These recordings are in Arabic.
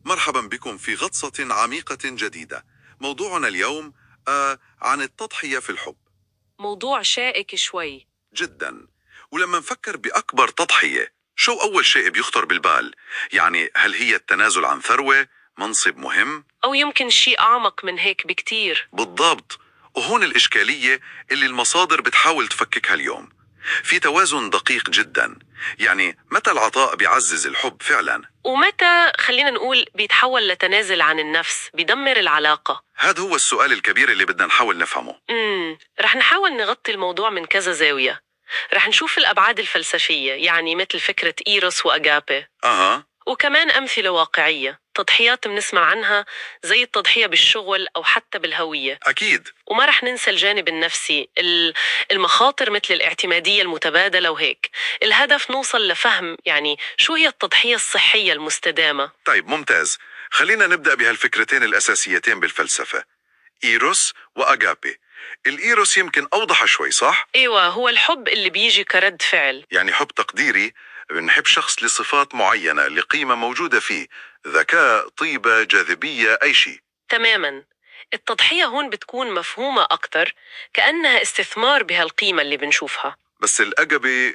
مرحبا بكم في غطسة عميقة جديدة. موضوعنا اليوم عن التضحية في الحب. موضوع شائك شوي. جدا. ولما نفكر بأكبر تضحية، شو أول شيء بيخطر بالبال؟ يعني هل هي التنازل عن ثروة، منصب مهم؟ أو يمكن شيء أعمق من هيك بكتير. بالضبط. وهون الإشكالية اللي المصادر بتحاول تفككها اليوم. في توازن دقيق جدا. يعني متى العطاء بيعزز الحب فعلا؟ ومتى خلينا نقول بيتحول لتنازل عن النفس بيدمر العلاقة؟ هذا هو السؤال الكبير اللي بدنا نحاول نفهمه. رح نحاول نغطي الموضوع من كذا زاوية. رح نشوف الأبعاد الفلسفية، يعني مثل فكرة إيروس وأجابي، وكمان أمثلة واقعية، تضحيات بنسمع عنها زي التضحية بالشغل أو حتى بالهوية. أكيد. وما رح ننسى الجانب النفسي، المخاطر مثل الاعتمادية المتبادلة وهيك. الهدف نوصل لفهم يعني شو هي التضحية الصحية المستدامة. طيب ممتاز. خلينا نبدأ بهالفكرتين الأساسيتين بالفلسفة، إيروس وأجابي. الإيروس يمكن أوضح شوي، صح؟ ايوه، هو الحب اللي بيجي كرد فعل. يعني حب تقديري، بنحب شخص لصفات معينة، لقيمة موجودة فيه، ذكاء، طيبة، جاذبية، أي شيء. تماما. التضحية هون بتكون مفهومة أكتر، كأنها استثمار بهالقيمة اللي بنشوفها. بس الأجابي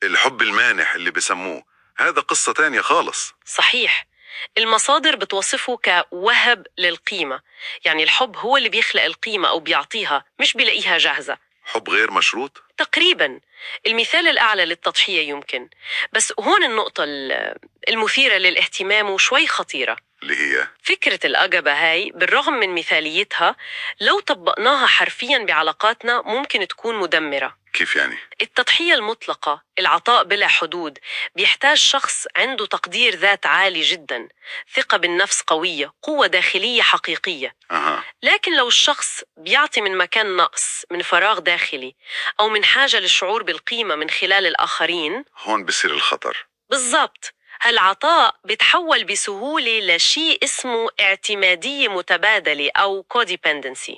الحب المانح اللي بسموه، هذا قصة تانية خالص. صحيح. المصادر بتوصفه كوهب للقيمة، يعني الحب هو اللي بيخلق القيمة أو بيعطيها، مش بيلاقيها جاهزة. حب غير مشروط؟ تقريبا. المثال الأعلى للتضحية يمكن، بس هون النقطة المثيرة للاهتمام وشوي خطيرة، اللي هي فكرة الأجبة هاي بالرغم من مثاليتها لو طبقناها حرفيا بعلاقاتنا ممكن تكون مدمرة. كيف يعني؟ التضحية المطلقة، العطاء بلا حدود، بيحتاج شخص عنده تقدير ذات عالي جدا، ثقة بالنفس قوية، قوة داخلية حقيقية. لكن لو الشخص بيعطي من مكان نقص، من فراغ داخلي، أو من حاجة للشعور بالقيمة من خلال الآخرين، هون بصير الخطر. بالضبط. هالعطاء بيتحول بسهولة لشيء اسمه اعتمادية متبادلة أو codependency.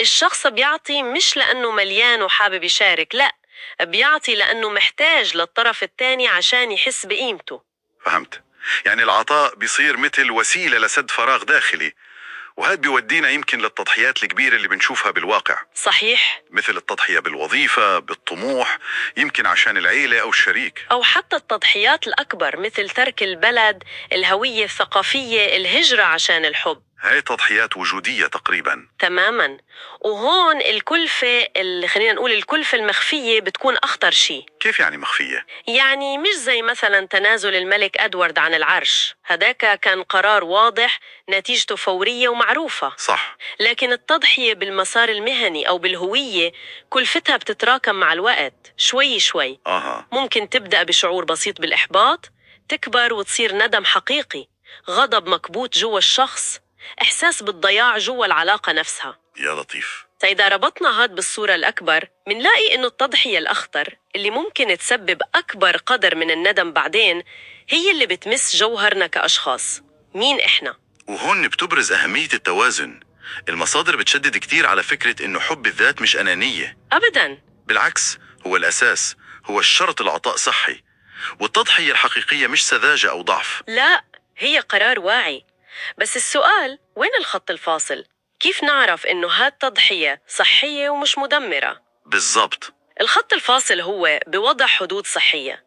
الشخص بيعطي مش لأنه مليان وحابب يشارك، لا، بيعطي لأنه محتاج للطرف الثاني عشان يحس بقيمته. فهمت. يعني العطاء بيصير مثل وسيلة لسد فراغ داخلي، وهذا بيودينا يمكن للتضحيات الكبيرة اللي بنشوفها بالواقع. صحيح. مثل التضحية بالوظيفة، بالطموح، يمكن عشان العيلة أو الشريك. أو حتى التضحيات الأكبر مثل ترك البلد، الهوية الثقافية، الهجرة عشان الحب. هاي تضحيات وجودية تقريبا. تماما. وهون الكلفة اللي خلينا نقول الكلفة المخفية بتكون أخطر شيء. كيف يعني مخفية؟ يعني مش زي مثلا تنازل الملك أدوارد عن العرش، هداك كان قرار واضح، نتيجته فورية ومعروفة. صح. لكن التضحية بالمسار المهني أو بالهوية كلفتها بتتراكم مع الوقت شوي شوي. ممكن تبدأ بشعور بسيط بالإحباط، تكبر وتصير ندم حقيقي، غضب مكبوت جوا الشخص، إحساس بالضياع جوا العلاقة نفسها. يا لطيف. فإذا ربطنا هاد بالصورة الأكبر، منلاقي إنه التضحية الأخطر اللي ممكن تسبب أكبر قدر من الندم بعدين هي اللي بتمس جوهرنا كأشخاص، مين إحنا. وهون بتبرز أهمية التوازن. المصادر بتشدد كتير على فكرة إنه حب الذات مش أنانية أبداً. بالعكس، هو الأساس، هو الشرط. العطاء صحي، والتضحية الحقيقية مش سذاجة أو ضعف. لا، هي قرار واعي. بس السؤال، وين الخط الفاصل؟ كيف نعرف إنه هاد تضحية صحية ومش مدمرة؟ بالضبط. الخط الفاصل هو بوضع حدود صحية.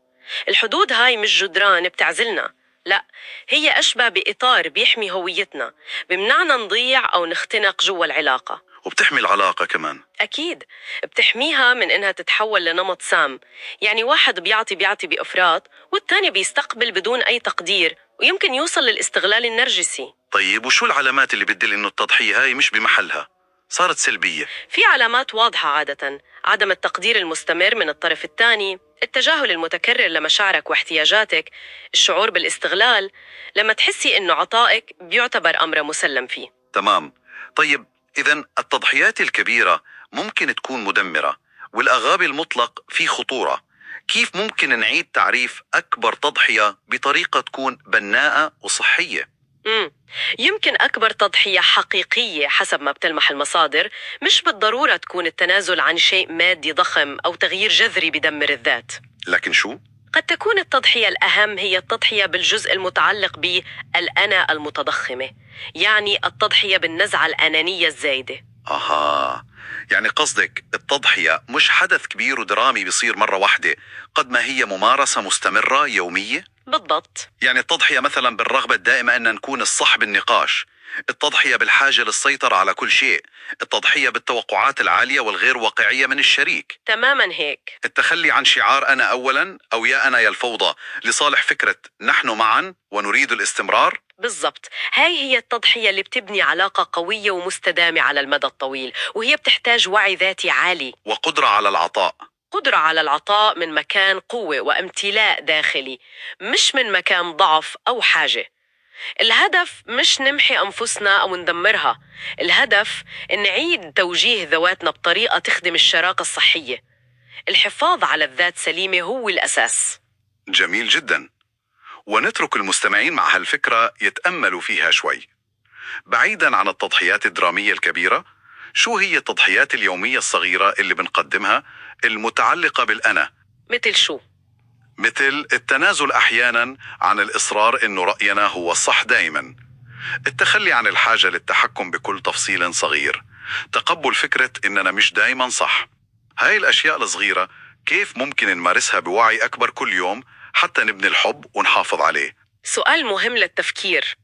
الحدود هاي مش جدران بتعزلنا، لا، هي أشبه بإطار بيحمي هويتنا، بمنعنا نضيع أو نختنق جوا العلاقة. وبتحمي العلاقة كمان. أكيد. بتحميها من إنها تتحول لنمط سام، يعني واحد بيعطي بإفراط والتاني بيستقبل بدون أي تقدير، ويمكن يوصل للاستغلال النرجسي. طيب وشو العلامات اللي بتدل إنه التضحية هاي مش بمحلها، صارت سلبية؟ في علامات واضحة عادة: عدم التقدير المستمر من الطرف الثاني، التجاهل المتكرر لمشاعرك واحتياجاتك، الشعور بالاستغلال، لما تحسي إنه عطائك بيعتبر أمر مسلم فيه. تمام. طيب إذن التضحيات الكبيرة ممكن تكون مدمرة، والأغابي المطلق فيه خطورة. كيف ممكن نعيد تعريف أكبر تضحية بطريقة تكون بناءة وصحية؟ يمكن أكبر تضحية حقيقية حسب ما بتلمح المصادر مش بالضرورة تكون التنازل عن شيء مادي ضخم أو تغيير جذري بدمر الذات. لكن شو؟ قد تكون التضحية الأهم هي التضحية بالجزء المتعلق بالأنا المتضخمة، يعني التضحية بالنزعة الأنانية الزايدة. يعني قصدك التضحية مش حدث كبير ودرامي بيصير مرة واحدة، قد ما هي ممارسة مستمرة يومية؟ بالضبط. يعني التضحية مثلا بالرغبة الدائمة أن نكون الصح بالنقاش، التضحية بالحاجة للسيطرة على كل شيء، التضحية بالتوقعات العالية والغير واقعية من الشريك، تماماً هيك. التخلي عن شعار أنا أولا أو يا أنا يا الفوضى لصالح فكرة نحن معا ونريد الاستمرار. بالضبط، هاي هي التضحية اللي بتبني علاقة قوية ومستدامة على المدى الطويل، وهي بتحتاج وعي ذاتي عالي، وقدرة على العطاء. قدرة على العطاء من مكان قوة وامتلاء داخلي، مش من مكان ضعف أو حاجة. الهدف مش نمحي أنفسنا أو ندمرها، الهدف إن نعيد توجيه ذواتنا بطريقة تخدم الشراكة الصحية. الحفاظ على الذات سليمة هو الأساس. جميل جدا، ونترك المستمعين مع هالفكرة يتأملوا فيها شوي. بعيدا عن التضحيات الدرامية الكبيرة، شو هي التضحيات اليومية الصغيرة اللي بنقدمها المتعلقة بالأنا؟ مثل شو؟ مثل التنازل أحيانا عن الإصرار إنه رأينا هو الصح دائما، التخلي عن الحاجة للتحكم بكل تفصيل صغير، تقبل فكرة إننا مش دائما صح. هاي الأشياء الصغيرة كيف ممكن نمارسها بوعي أكبر كل يوم حتى نبني الحب ونحافظ عليه؟ سؤال مهم للتفكير.